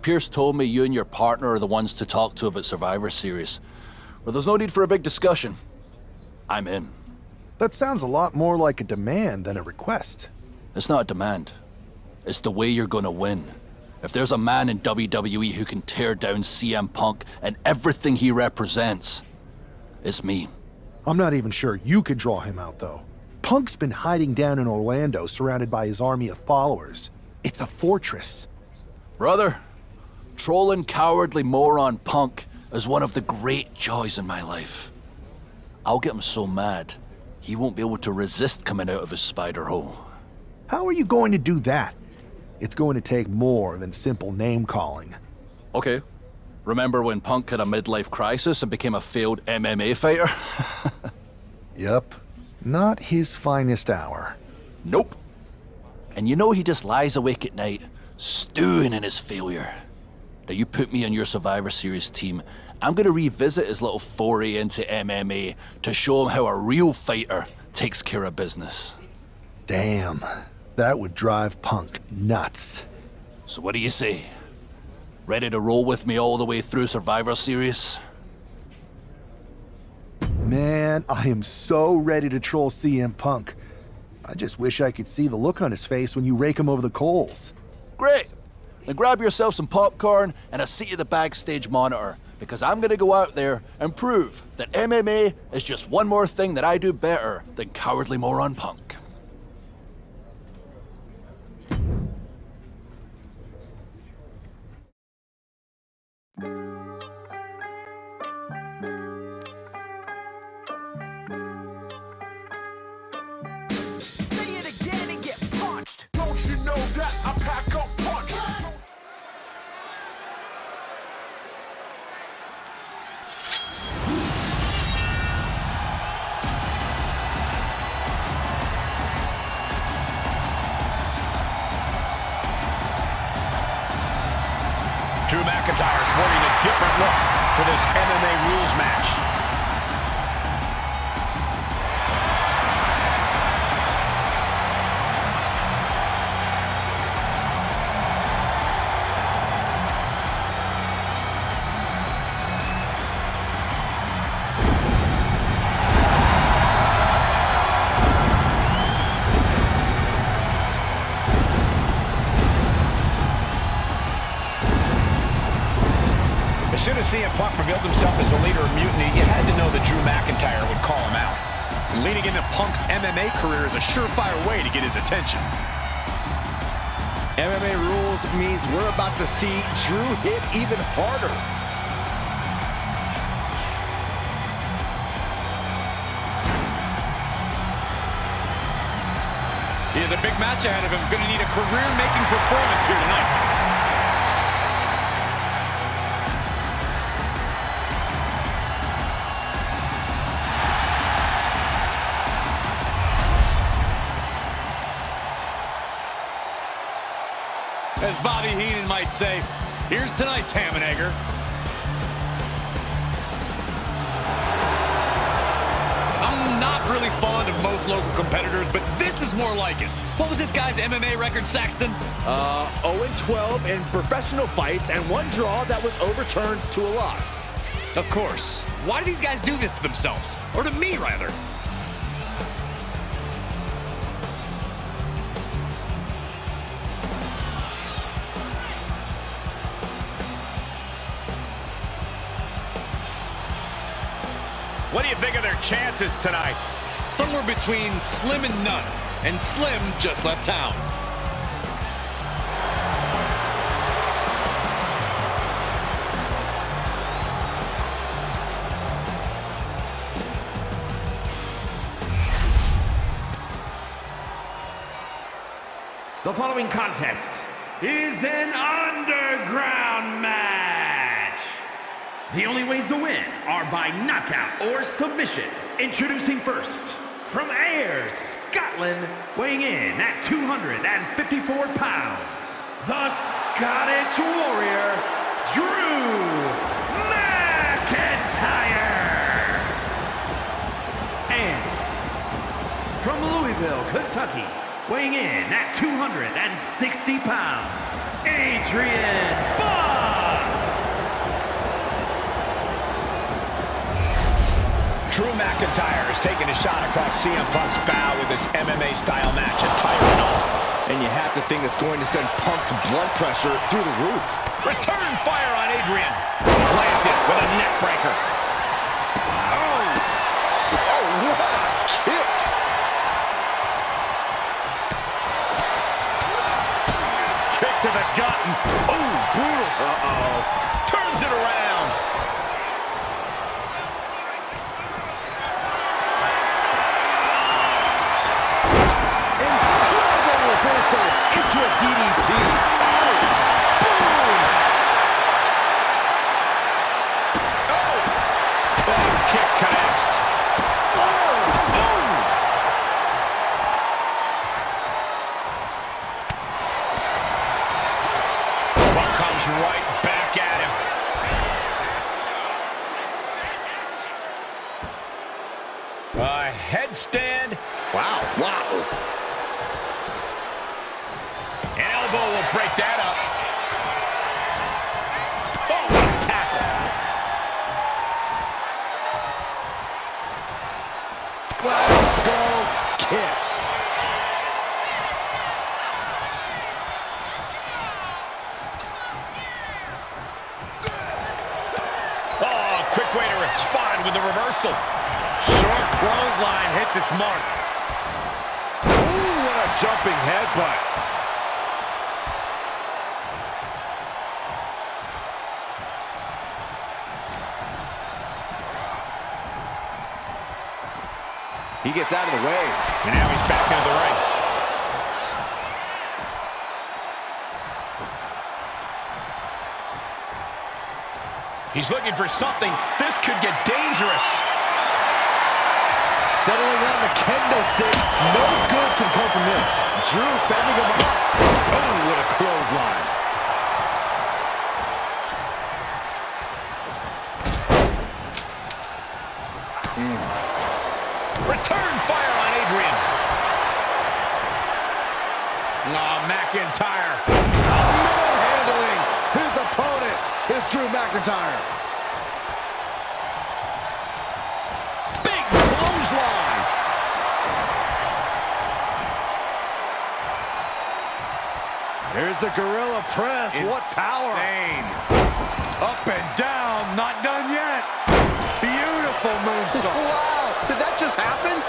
Pearce told me you and your partner are the ones to talk to about Survivor Series. Well, there's no need for a big discussion. I'm in. That sounds a lot more like a demand than a request. It's not a demand. It's the way you're gonna win. If there's a man in WWE who can tear down CM Punk and everything he represents, it's me. I'm not even sure you could draw him out, though. Punk's been hiding down in Orlando, surrounded by his army of followers. It's a fortress. Brother, trolling cowardly moron Punk is one of the great joys in my life. I'll get him so mad, he won't be able to resist coming out of his spider hole. How are you going to do that? It's going to take more than simple name-calling. Okay. Remember when Punk had a midlife crisis and became a failed MMA fighter? Yep. Not his finest hour. Nope. And you know he just lies awake at night, stewing in his failure. Now you put me on your Survivor Series team, I'm gonna revisit his little foray into MMA to show him how a real fighter takes care of business. Damn. That would drive Punk nuts. So what do you say? Ready to roll with me all the way through Survivor Series? Man, I am so ready to troll CM Punk. I just wish I could see the look on his face when you rake him over the coals. Great! Then grab yourself some popcorn and a seat at the backstage monitor, because I'm gonna go out there and prove that MMA is just one more thing that I do better than cowardly moron Punk. Drew McIntyre sporting a different look for this MMA rules match. As soon as CM Punk revealed himself as the leader of Mutiny, you had to know that Drew McIntyre would call him out. Leading into Punk's MMA career is a surefire way to get his attention. MMA rules means we're about to see Drew hit even harder. He has a big match ahead of him. Going to need a career-making performance here tonight. As Bobby Heenan might say, here's tonight's ham and egger. I'm not really fond of most local competitors, but this is more like it. What was this guy's MMA record, Saxton? 0-12 in professional fights and one draw that was overturned to a loss. Of course. Why do these guys do this to themselves? Or to me, rather? What do you think of their chances tonight? Somewhere between slim and none. And Slim just left town. The following contest is an underground match. The only ways to win are by knockout or submission. Introducing first, from Ayr, Scotland, weighing in at 254 pounds, the Scottish Warrior, Drew McIntyre. And from Louisville, Kentucky, weighing in at 260 pounds, Adrian Buck. Drew McIntyre is taking a shot across CM Punk's bow with this MMA-style match attire and all. And you have to think it's going to send Punk's blood pressure through the roof. Return fire on Adrian. Planted with a neck breaker. Oh, what a kick. Kick to the gut. Oh, brutal. Uh-oh. Turns it around. Incredible reversal into a DDT. Oh, boom. Oh, kick connects. Buck comes right back at him. A headstand. Wow. An elbow will break that up. Oh, what a tackle. Let's go kiss. Oh, quick way to respond with the reversal. Short clothesline hits its mark. Ooh, what a jumping headbutt. He gets out of the way. And now he's back into the ring. He's looking for something. This could get dangerous. Settling on the kendo stick. No good can come from this. Drew fending him off. Oh, what a clothesline. Return fire on Adrian. Oh, McIntyre. Handling his opponent is Drew McIntyre. Big clothesline. Here's the gorilla press. What power. Up and down. Not done yet. Beautiful moonsault. Wow. Did that just happen?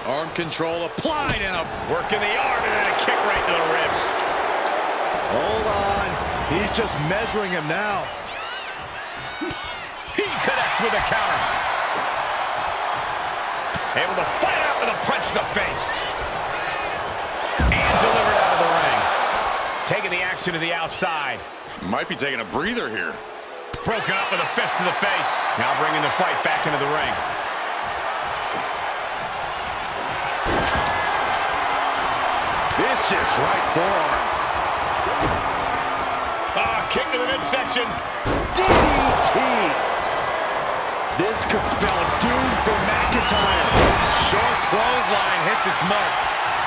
Arm control applied and a Working the arm and then a kick right to the ribs. hold on. He's just measuring him now. He connects with a counter. Able to fight out with a punch to the face. And delivered out of the ring. Taking the action to the outside. Might be taking a breather here. Broken up with a fist to the face. Now bringing the fight back into the ring. Vicious right forearm. Kick to the midsection. DDT. This could spell doom for McIntyre. Short clothesline hits its mark.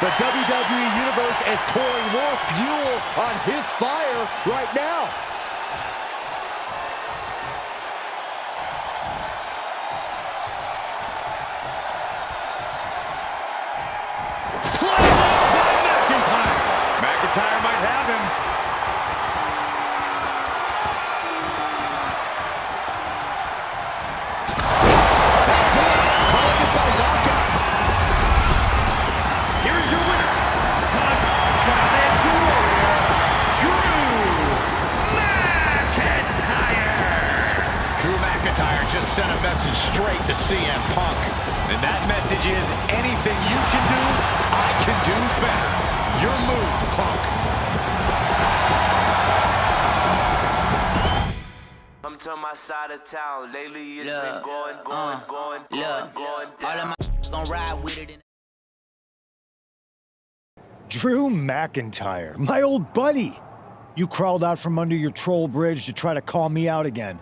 The WWE Universe is pouring more fuel on his fire right now. McIntyre might have him. That's it. Calling it by knockout. Here is your winner, Drew McIntyre just sent a message straight to CM Punk. And that message is anything you can do, I can do better. Your move, Punk. I'm to my side of town. Lately it's been going down. All of my gon' ride with it. Drew McIntyre, my old buddy. You crawled out from under your troll bridge to try to call me out again.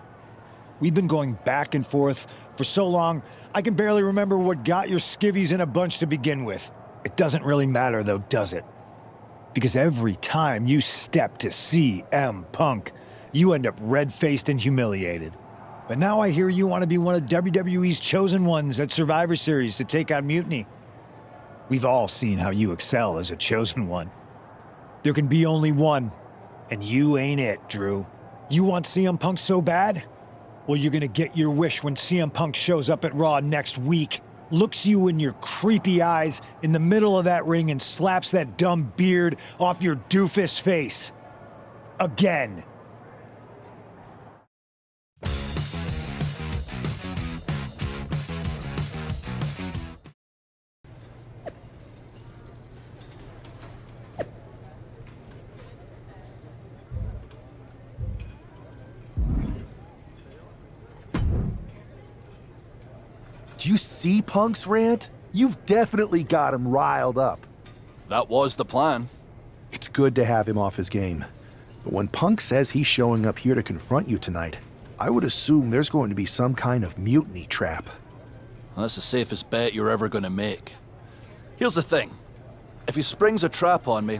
We've been going back and forth for so long, I can barely remember what got your skivvies in a bunch to begin with. It doesn't really matter though, does it? Because every time you step to CM Punk, you end up red-faced and humiliated. But now I hear you want to be one of WWE's chosen ones at Survivor Series to take on Mutiny. We've all seen how you excel as a chosen one. There can be only one, and you ain't it, Drew. You want CM Punk so bad? Well, you're gonna get your wish when CM Punk shows up at Raw next week, looks you in your creepy eyes in the middle of that ring and slaps that dumb beard off your doofus face. Again. Do you see Punk's rant? You've definitely got him riled up. That was the plan. It's good to have him off his game. But when Punk says he's showing up here to confront you tonight, I would assume there's going to be some kind of mutiny trap. That's the safest bet you're ever gonna make. Here's the thing. If he springs a trap on me,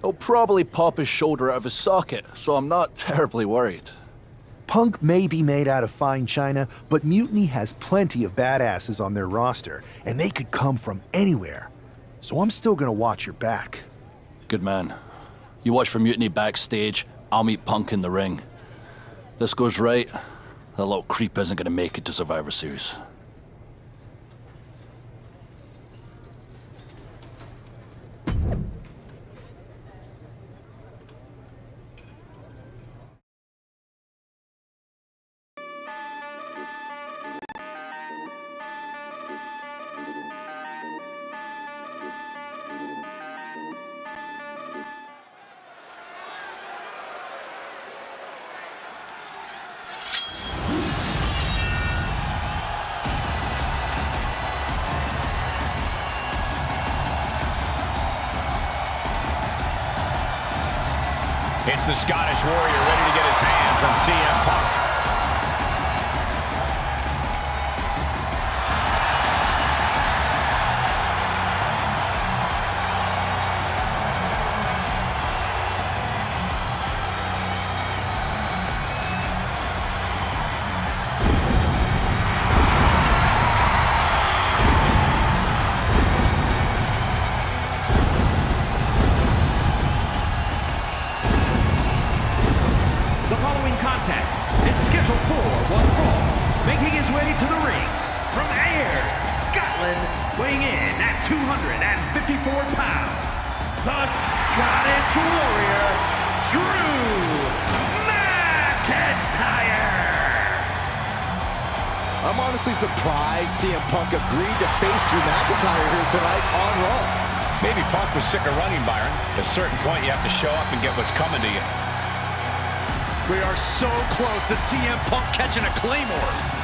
he'll probably pop his shoulder out of his socket, so I'm not terribly worried. Punk may be made out of fine china, but Mutiny has plenty of badasses on their roster, and they could come from anywhere. So I'm still gonna watch your back. Good man. You watch for Mutiny backstage, I'll meet Punk in the ring. This goes right, that little creep isn't gonna make it to Survivor Series. It's the Scottish Warrior ready to get his hands on CM Punk. Weighing in at 254 pounds, the Scottish Warrior, Drew McIntyre. I'm honestly surprised CM Punk agreed to face Drew McIntyre here tonight on Raw. Maybe Punk was sick of running, Byron. At a certain point, you have to show up and get what's coming to you. We are so close to CM Punk catching a Claymore.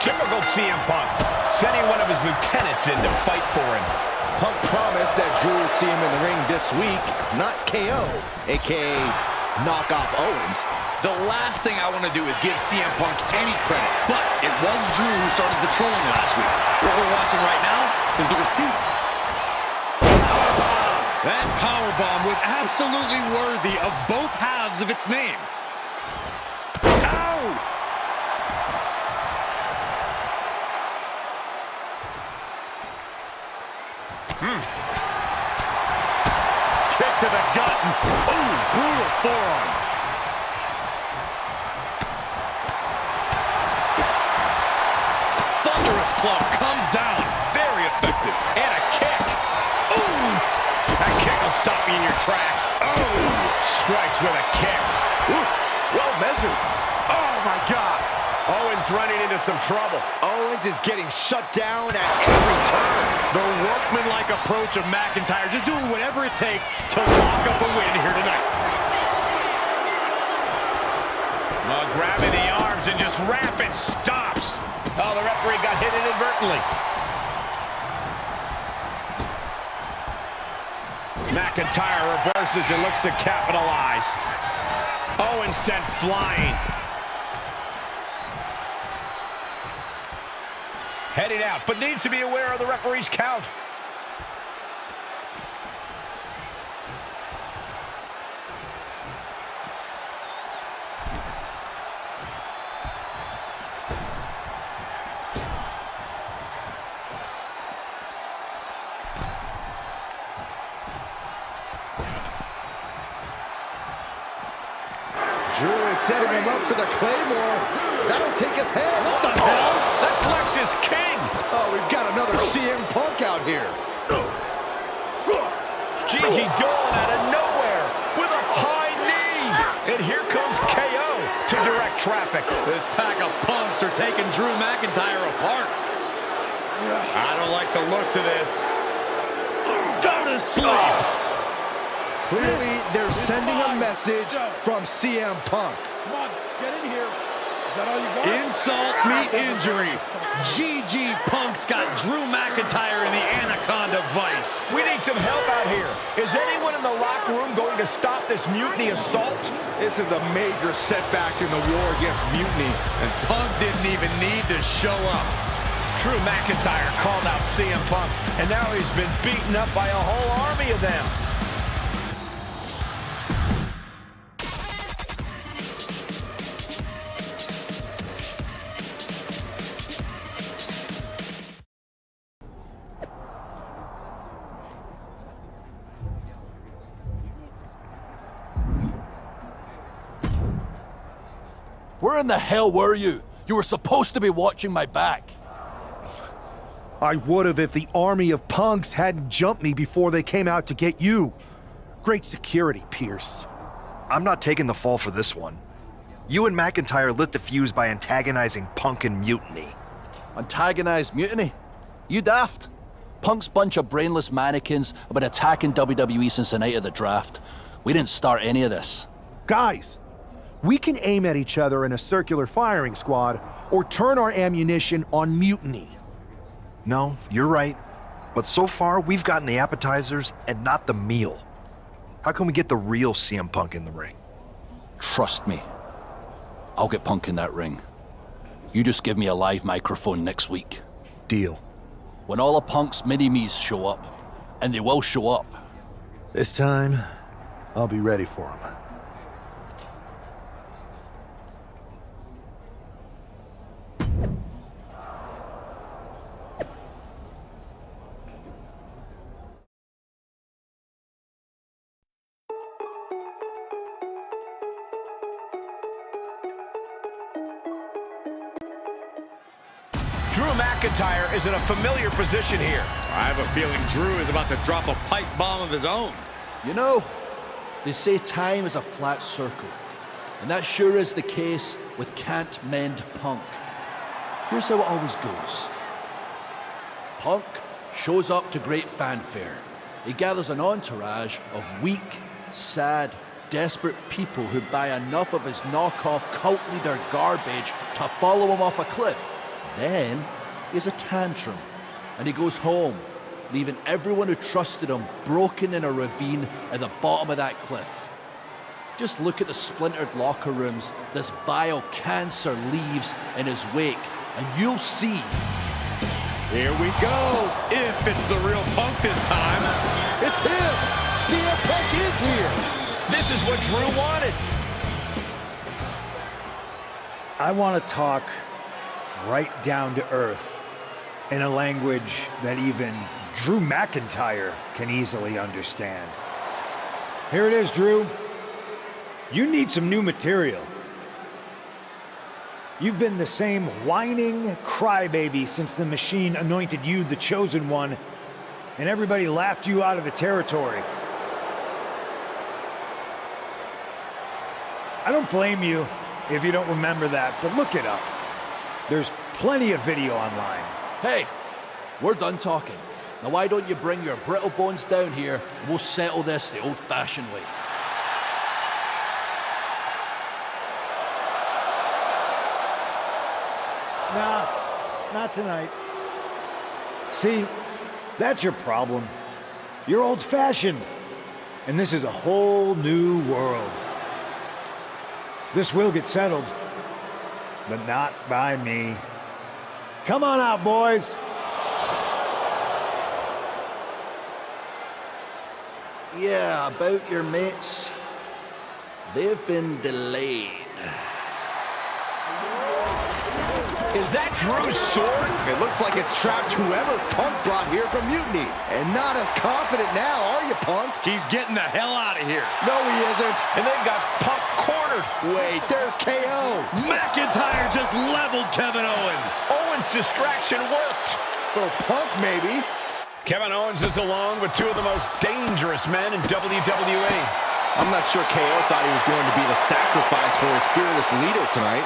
Typical CM Punk, sending one of his lieutenants in to fight for him. Punk promised that Drew would see him in the ring this week, not KO, a.k.a. knock off Owens. The last thing I want to do is give CM Punk any credit, but it was Drew who started the trolling last week. What we're watching right now is the receipt. That powerbomb was absolutely worthy of both halves of its name. Ow! Kick to the gut. Ooh, brutal forearm. Thunderous club comes down. Very effective. And a kick. Ooh! That kick will stop you in your tracks. Oh! Strikes with a kick. Ooh, well measured. Oh, my God. Owens running into some trouble. Owens is getting shut down at every turn. The workmanlike approach of McIntyre, just doing whatever it takes to lock up a win here tonight. Grabbing the arms and just rapid stops. Oh, the referee got hit inadvertently. McIntyre reverses and looks to capitalize. Owens sent flying. Heading out, but needs to be aware of the referee's count. Drew is setting him up for the Claymore. That'll take his head. What the hell? That's Lexis King. Oh, we've got another CM Punk out here. Gigi Dolin out of nowhere with a high knee. And here comes KO to direct traffic. This pack of punks are taking Drew McIntyre apart. I don't like the looks of this. Go to sleep. Clearly, they're sending a message from CM Punk. Come on, get in here. Is that all you got? Insult meet injury. Gigi Punk's got Drew McIntyre in the anaconda vice. We need some help out here. Is anyone in the locker room going to stop this mutiny assault? This is a major setback in the war against Mutiny. And Punk didn't even need to show up. Drew McIntyre called out CM Punk, and now he's been beaten up by a whole army of them. Where in the hell were you? You were supposed to be watching my back. I would have if the army of punks hadn't jumped me before they came out to get you. Great security, Pearce. I'm not taking the fall for this one. You and McIntyre lit the fuse by antagonizing Punk and Mutiny. Antagonized Mutiny? You daft? Punk's bunch of brainless mannequins have been attacking WWE since the night of the draft. We didn't start any of this. Guys, we can aim at each other in a circular firing squad or turn our ammunition on Mutiny. No, you're right. But so far, we've gotten the appetizers and not the meal. How can we get the real CM Punk in the ring? Trust me. I'll get Punk in that ring. You just give me a live microphone next week. Deal. When all of Punk's mini-me's show up, and they will show up. This time, I'll be ready for them. Drew McIntyre is in a familiar position here. I have a feeling Drew is about to drop a pipe bomb of his own. You know, they say time is a flat circle. And that sure is the case with Can't Mend Punk. Here's how it always goes. Punk shows up to great fanfare. He gathers an entourage of weak, sad, desperate people who buy enough of his knockoff cult leader garbage to follow him off a cliff. Then he has a tantrum and he goes home, leaving everyone who trusted him broken in a ravine at the bottom of that cliff. Just look at the splintered locker rooms this vile cancer leaves in his wake, and you'll see. Here we go. If it's the real Punk this time. It's him. CM Punk is here. This is what Drew wanted. I want to talk right down to earth in a language that even Drew McIntyre can easily understand. Here it is, Drew. You need some new material. You've been the same whining crybaby since the Machine anointed you the chosen one, and everybody laughed you out of the territory. I don't blame you if you don't remember that, but look it up. There's plenty of video online. Hey, we're done talking. Now why don't you bring your brittle bones down here and we'll settle this the old-fashioned way. Nah, not tonight. See, that's your problem. You're old-fashioned, and this is a whole new world. This will get settled, but not by me. Come on out, boys. Yeah, about your mates. They've been delayed. Is that Drew's sword? It looks like it's trapped whoever Punk brought here from Mutiny. And not as confident now, are you, Punk? He's getting the hell out of here. No, he isn't. And they've got Punk cornered. Wait, there's KO. McIntyre just leveled Kevin Owens. Owens' distraction worked. For Punk, maybe. Kevin Owens is along with two of the most dangerous men in WWE. I'm not sure KO thought he was going to be the sacrifice for his fearless leader tonight.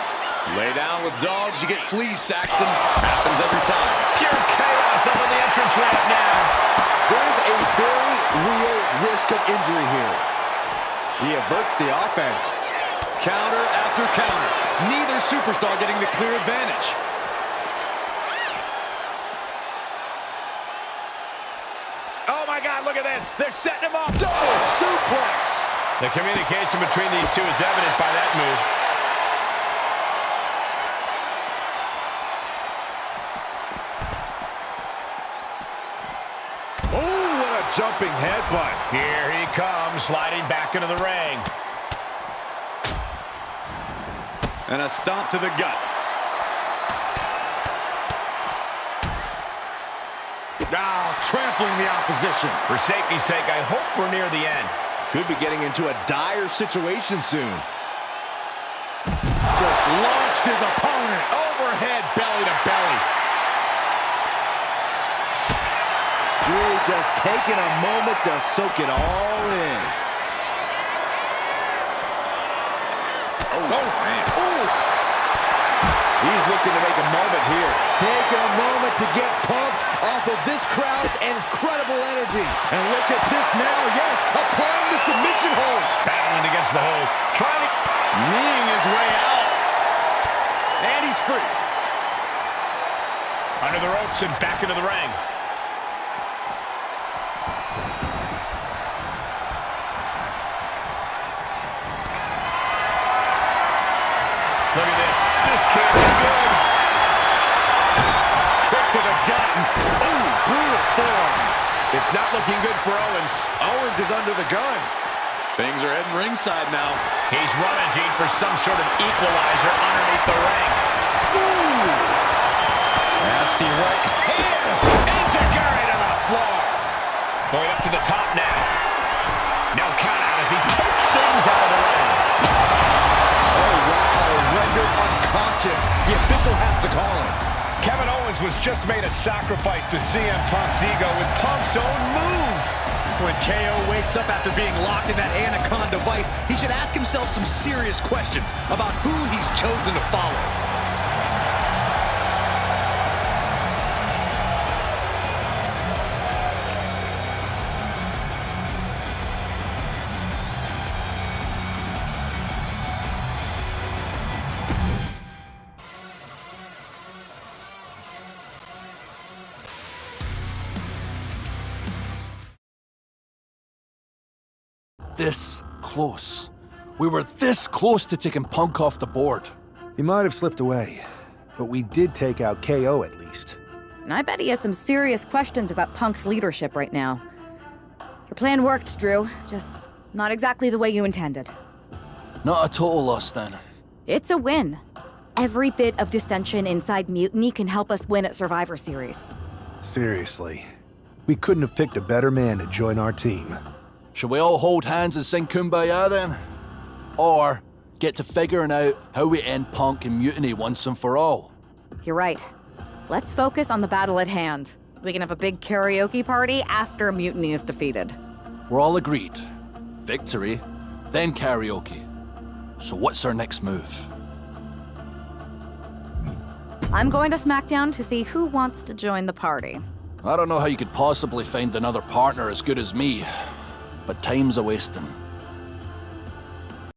Lay down with dogs, you get fleas, Saxton. Happens every time. Pure chaos up on the entrance ramp now. There's a very real risk of injury here. He averts the offense. Counter after counter. Neither superstar getting the clear advantage. Oh my God, look at this. They're setting him up. Double suplex. The communication between these two is evident by that move. Jumping headbutt. Here he comes, sliding back into the ring. And a stomp to the gut. Now trampling the opposition. For safety's sake, I hope we're near the end. Could be getting into a dire situation soon. Just launched his opponent. Overhead, belly to belly. Drew just taking a moment to soak it all in. Oh, man. Oof. He's looking to make a moment here. Taking a moment to get pumped off of this crowd's incredible energy. And look at this now. Yes, applying the submission hold. Battling against the hold. Trying to... Kneeing his way out. And he's free. Under the ropes and back into the ring. Look at this. This can't be good. Kick to the gut. Ooh, brutal form. It's not looking good for Owens. Owens is under the gun. Things are heading ringside now. He's rummaging for some sort of equalizer underneath the ring. Ooh. Nasty right hand. Enziguri to the floor. Going up to the top now. No count out as he takes things out of the ring. Oh, wow. Rendered unconscious. The official has to call him. Kevin Owens was just made a sacrifice to CM Punk's ego with Punk's own move. When KO wakes up after being locked in that Anaconda device, he should ask himself some serious questions about who he's chosen to follow. this close. We were this close to taking Punk off the board. He might have slipped away, but we did take out KO at least. And I bet he has some serious questions about Punk's leadership right now. Your plan worked, Drew. Just not exactly the way you intended. Not a total loss, then. It's a win. Every bit of dissension inside Mutiny can help us win at Survivor Series. Seriously. We couldn't have picked a better man to join our team. Should we all hold hands and sing Kumbaya, then? Or get to figuring out how we end Punk and Mutiny once and for all? You're right. Let's focus on the battle at hand. We can have a big karaoke party after Mutiny is defeated. We're all agreed. Victory, then karaoke. So what's our next move? I'm going to SmackDown to see who wants to join the party. I don't know how you could possibly find another partner as good as me, but time's a-wasting.